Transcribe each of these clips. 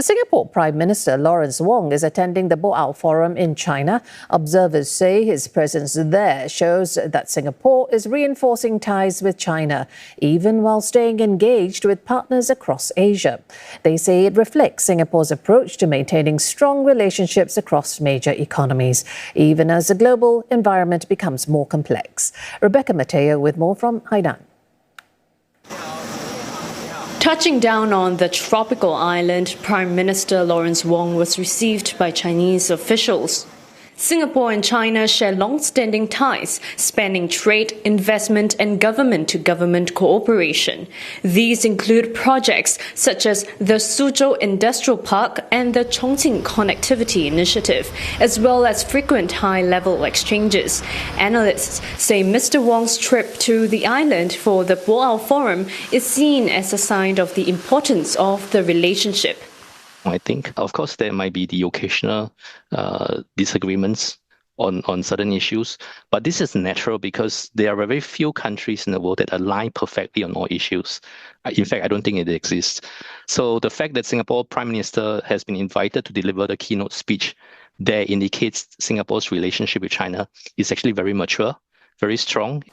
Singapore Prime Minister Lawrence Wong is attending the Boao Forum in China. Observers say his presence there shows that Singapore is reinforcing ties with China, even while staying engaged with partners across Asia. They say it reflects Singapore's approach to maintaining strong relationships across major economies, even as the global environment becomes more complex. Metteo with more from Hainan. Touching down on the tropical island, Prime Minister Lawrence Wong was received by Chinese officials. Singapore and China share long-standing ties, spanning trade, investment and government-to-government cooperation. These include projects such as the Suzhou Industrial Park and the Chongqing Connectivity Initiative, as well as frequent high-level exchanges. Analysts say Mr. Wong's trip to the island for the Boao Forum is seen as a sign of the importance of the relationship. I think, of course, there might be the occasional disagreements on certain issues, but this is natural because there are very few countries in the world that align perfectly on all issues. In fact, I don't think it exists. So the fact that Singapore Prime Minister has been invited to deliver the keynote speech there indicates Singapore's relationship with China is actually very mature, very strong.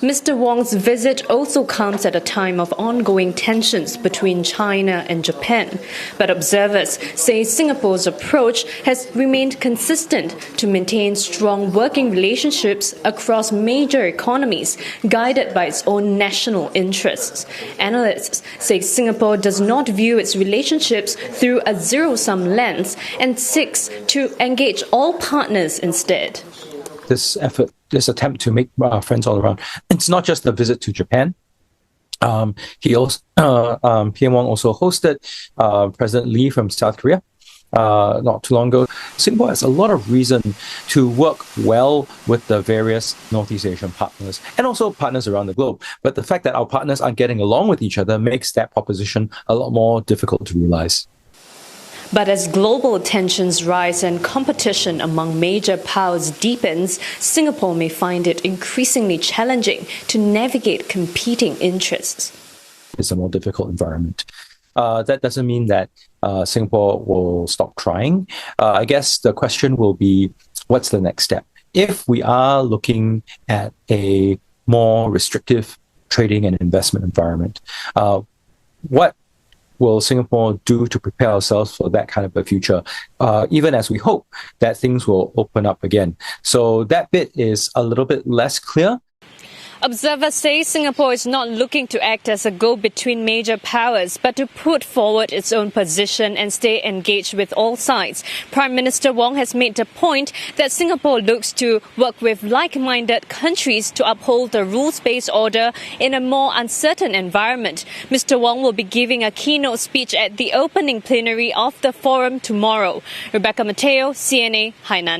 Mr. Wong's visit also comes at a time of ongoing tensions between China and Japan. But observers say Singapore's approach has remained consistent to maintain strong working relationships across major economies, guided by its own national interests. Analysts say Singapore does not view its relationships through a zero-sum lens and seeks to engage all partners instead. This attempt to make friends all around. It's not just a visit to Japan. PM Wong also hosted President Lee from South Korea not too long ago. Singapore has a lot of reason to work well with the various Northeast Asian partners and also partners around the globe. But the fact that our partners aren't getting along with each other makes that proposition a lot more difficult to realize. But as global tensions rise and competition among major powers deepens, Singapore may find it increasingly challenging to navigate competing interests. It's a more difficult environment. That doesn't mean that Singapore will stop trying. I guess the question will be, what's the next step? If we are looking at a more restrictive trading and investment environment, what will Singapore do to prepare ourselves for that kind of a future, even as we hope that things will open up again? So that bit is a little bit less clear. Observers say Singapore is not looking to act as a go-between major powers, but to put forward its own position and stay engaged with all sides. Prime Minister Wong has made the point that Singapore looks to work with like-minded countries to uphold the rules-based order in a more uncertain environment. Mr. Wong will be giving a keynote speech at the opening plenary of the forum tomorrow. Metteo, CNA, Hainan.